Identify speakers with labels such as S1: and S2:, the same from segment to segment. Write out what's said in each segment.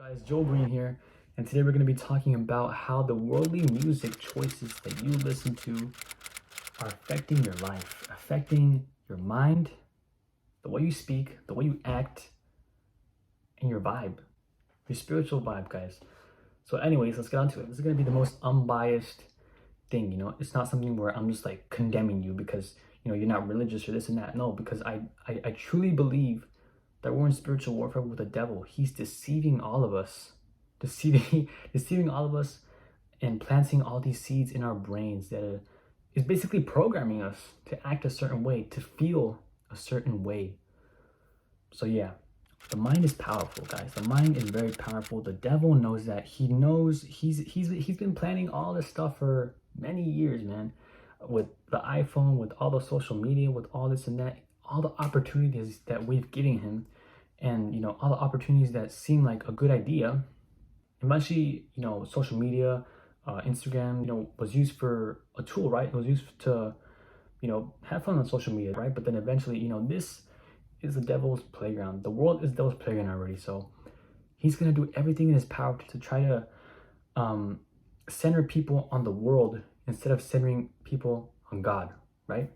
S1: Guys, Joel Green here, and today we're going to be talking about how the worldly music choices that you listen to are affecting your life, affecting your mind, the way you speak, the way you act, and your vibe, your spiritual vibe, guys. So anyways, let's get on to it. This is going to be the most unbiased thing, it's not something where I'm just like condemning you because, you're not religious or this and that. No, because I truly believe that we're in spiritual warfare with the devil. He's deceiving all of us, deceiving all of us, and planting all these seeds in our brains that is basically programming us to act a certain way, to feel a certain way. So yeah, the mind is powerful, guys. The mind is very powerful. The devil knows that. He knows he's been planning all this stuff for many years, man. With the iPhone, with all the social media, with all this and that, all the opportunities that we've given him, and all the opportunities that seem like a good idea. Eventually, social media, Instagram, was used for a tool, right? It was used to, have fun on social media, right? But then eventually, this is the devil's playground. The world is the devil's playground already. So he's gonna do everything in his power to try to center people on the world instead of centering people on God, right?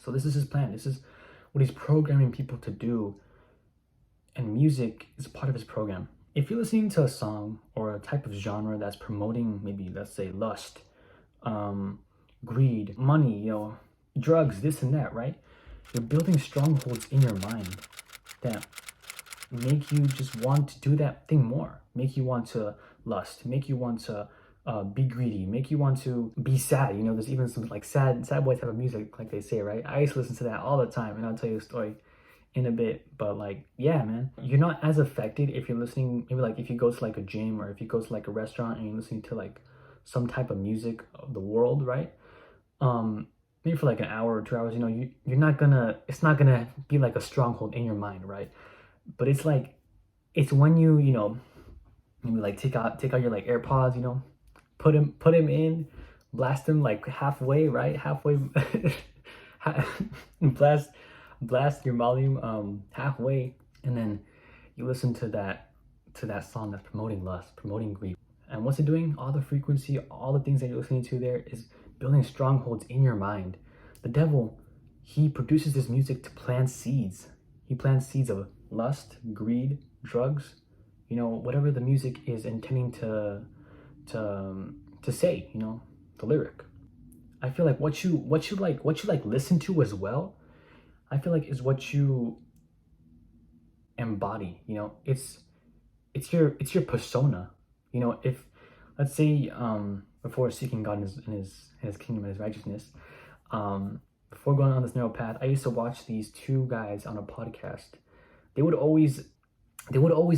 S1: So this is his plan. This is what he's programming people to do. And music is part of his program. If you're listening to a song or a type of genre that's promoting maybe, let's say, lust, greed, money, drugs, this and that, right? You're building strongholds in your mind that make you just want to do that thing more, make you want to lust, make you want to be greedy, make you want to be sad. There's even some like sad boy type of music, like they say, right? I used to listen to that all the time, and I'll tell you a story in a bit. But like, yeah, man, you're not as affected if you're listening, maybe like if you go to like a gym or if you go to like a restaurant and you're listening to like some type of music of the world, right? Maybe for like an hour or 2 hours, you're not gonna, it's not gonna be like a stronghold in your mind, right? But it's like, it's when you maybe like take out your like AirPods, put him in, blast him like halfway, right? Halfway, blast your volume halfway, and then you listen to that song that's promoting lust, promoting greed. And what's it doing? All the frequency, all the things that you're listening to there is building strongholds in your mind. The devil, he produces this music to plant seeds. He plants seeds of lust, greed, drugs, whatever the music is intending to say, the lyric. I feel like what you like listen to as well, I feel like is what you embody. It's your persona. If, let's say, before seeking God in his kingdom and his righteousness, before going on this narrow path, I used to watch these two guys on a podcast. They would always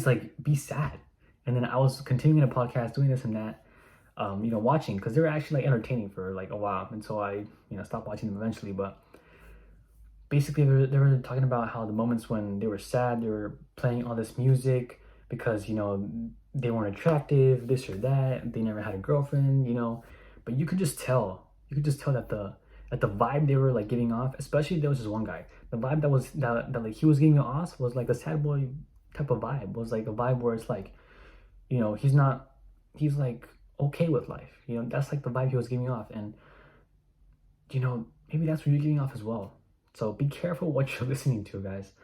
S1: like be sad, and then I was continuing a podcast, doing this and that, watching, because they were actually like entertaining for like a while until I stopped watching them eventually. But basically they were talking about how the moments when they were sad, they were playing all this music because they weren't attractive, this or that, they never had a girlfriend, but you could just tell that the vibe they were like giving off, especially there was this one guy, the vibe that like he was giving off was like a sad boy type of vibe. It was like a vibe where it's like, he's like okay with life, that's like the vibe he was giving off. And maybe that's what you're giving off as well. So be careful what you're listening to, guys.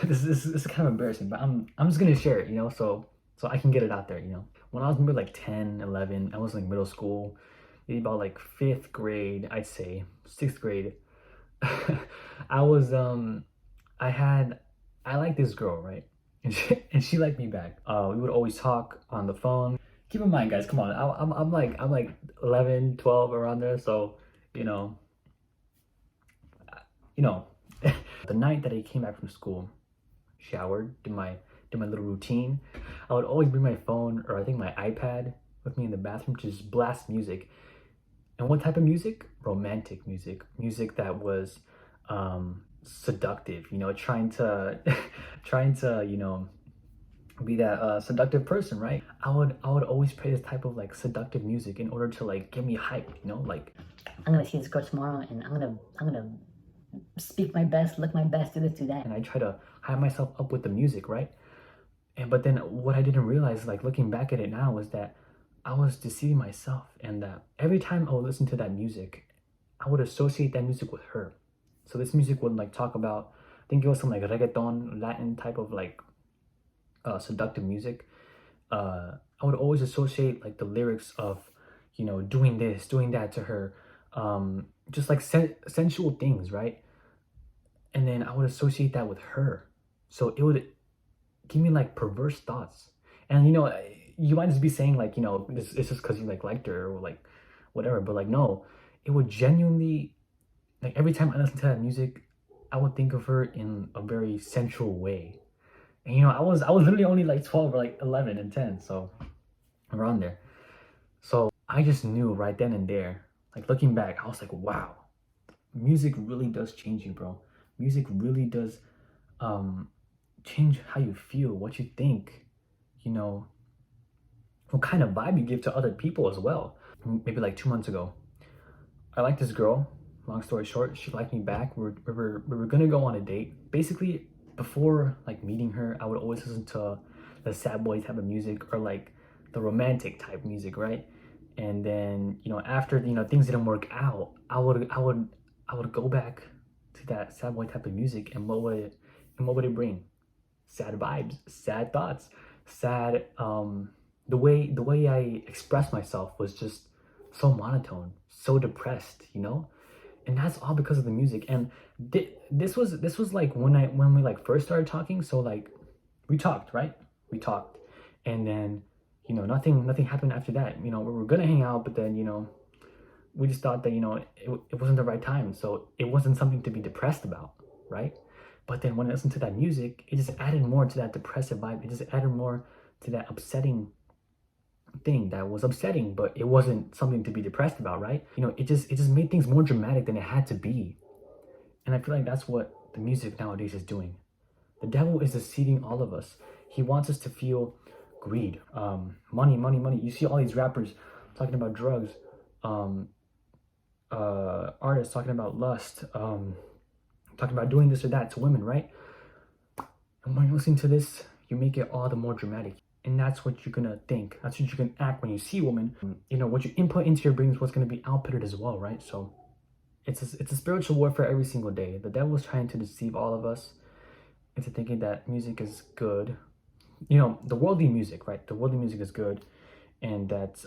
S1: This is kind of embarrassing, but I'm just gonna share it, so I can get it out there. When I was maybe like 10, 11, I was like middle school, maybe about like 5th grade, I'd say 6th grade. I was I liked this girl, right? And she liked me back. We would always talk on the phone. Keep in mind, guys, come on, I'm like 11, 12, around there. So the night that I came back from school, showered, did my little routine, I would always bring my phone, or I think my iPad, with me in the bathroom to just blast music. And what type of music? Romantic music. Music that was seductive, trying to be that seductive person, right? I would always play this type of like seductive music in order to like get me hyped, like
S2: I'm gonna see this girl tomorrow, and I'm gonna speak my best, look my best, do this, do that.
S1: And I try to hype myself up with the music, right? But then what I didn't realize, like looking back at it now, was that I was deceiving myself, and that every time I would listen to that music, I would associate that music with her. So this music would like talk about, I think it was some like reggaeton, Latin type of like seductive music. I would always associate like the lyrics of, doing this, doing that to her, just like sensual things, right? And then I would associate that with her. So it would give me like perverse thoughts. And you might just be saying like, this is just because you like liked her or like whatever, but like no, it would genuinely, like every time I listen to that music, I would think of her in a very sensual way. And I was literally only like 12 or like 11 and 10, so around there. So I just knew right then and there, like looking back, I was like, wow, music really does change you, bro. Music really does change how you feel, what you think, you know, what kind of vibe you give to other people as well. Maybe like 2 months ago, I liked this girl. Long story short, she liked me back. We were gonna go on a date. Basically, before like meeting her, I would always listen to the sad boy type of music or like the romantic type music, right? And then after things didn't work out, I would go back to that sad boy type of music, and what would it bring? Sad vibes, sad thoughts, sad. The way I expressed myself was just so monotone, so depressed, and that's all because of the music. And this was like when we like first started talking. So like we talked, right? We talked, and then nothing happened after that. We were gonna hang out, but then we just thought that it wasn't the right time, so it wasn't something to be depressed about, right? But then when I listened to that music, it just added more to that depressive vibe. It just added more to that upsetting thing that was upsetting, but it wasn't something to be depressed about, right? It just made things more dramatic than it had to be. And I feel like that's what the music nowadays is doing. The devil is deceiving all of us. He wants us to feel greed, money, money, money. You see all these rappers talking about drugs, artists talking about lust, talking about doing this or that to women, right? And when you're listening to this, you make it all the more dramatic. And that's what you're gonna think. That's what you're gonna act when you see a woman. What you input into your brain is what's gonna be outputted as well, right? So it's a spiritual warfare every single day. The devil is trying to deceive all of us into thinking that music is good. The worldly music, right? The worldly music is good, and that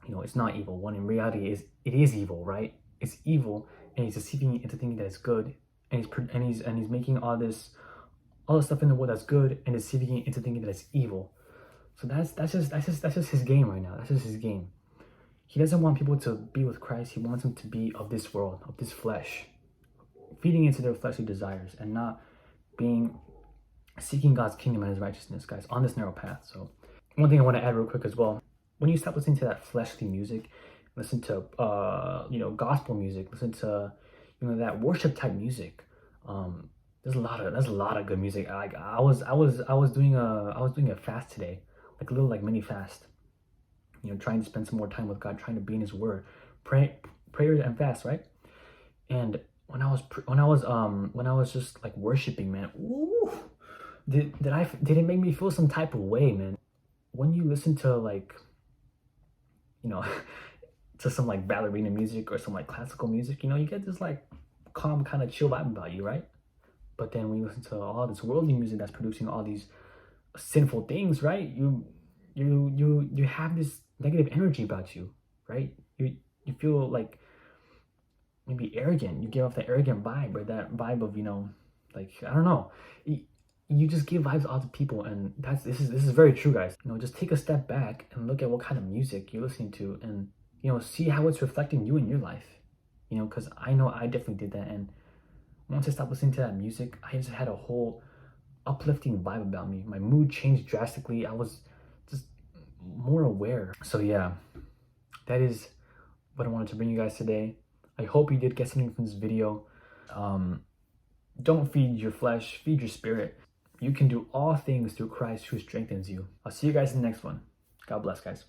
S1: it's not evil. When in reality, it is evil, right? It's evil, and he's deceiving you into thinking that it's good, and he's making all this stuff in the world that's good and deceiving you into thinking that it's evil. So that's just his game right now. That's just his game. He doesn't want people to be with Christ. He wants them to be of this world, of this flesh, feeding into their fleshly desires and not seeking God's kingdom and his righteousness, guys, on this narrow path. So one thing I want to add real quick as well, when you stop listening to that fleshly music, listen to gospel music, listen to that worship type music. There's a lot of good music. I was doing a fast today, like a little like mini fast. Trying to spend some more time with God, trying to be in His Word, prayer and fast, right? And when I was just like worshiping, man, ooh, did it make me feel some type of way, man? When you listen to like, to some like ballerina music or some like classical music, you get this like calm kind of chill vibe about you, right? But then when you listen to all this worldly music that's producing all these sinful things, right? You have this negative energy about you, right? You feel like maybe arrogant. You give off that arrogant vibe, or that vibe of like I don't know. You just give vibes off to people, and this is very true, guys. Just take a step back and look at what kind of music you're listening to, and see how it's reflecting you in your life. Because I know I definitely did that, and once I stopped listening to that music, I just had a whole uplifting vibe about me. My mood changed drastically. I was just more aware. So yeah, that is what I wanted to bring you guys today. I hope you did get something from this video. Don't feed your flesh, feed your spirit. You can do all things through Christ who strengthens you. I'll see you guys in the next one. God bless, guys.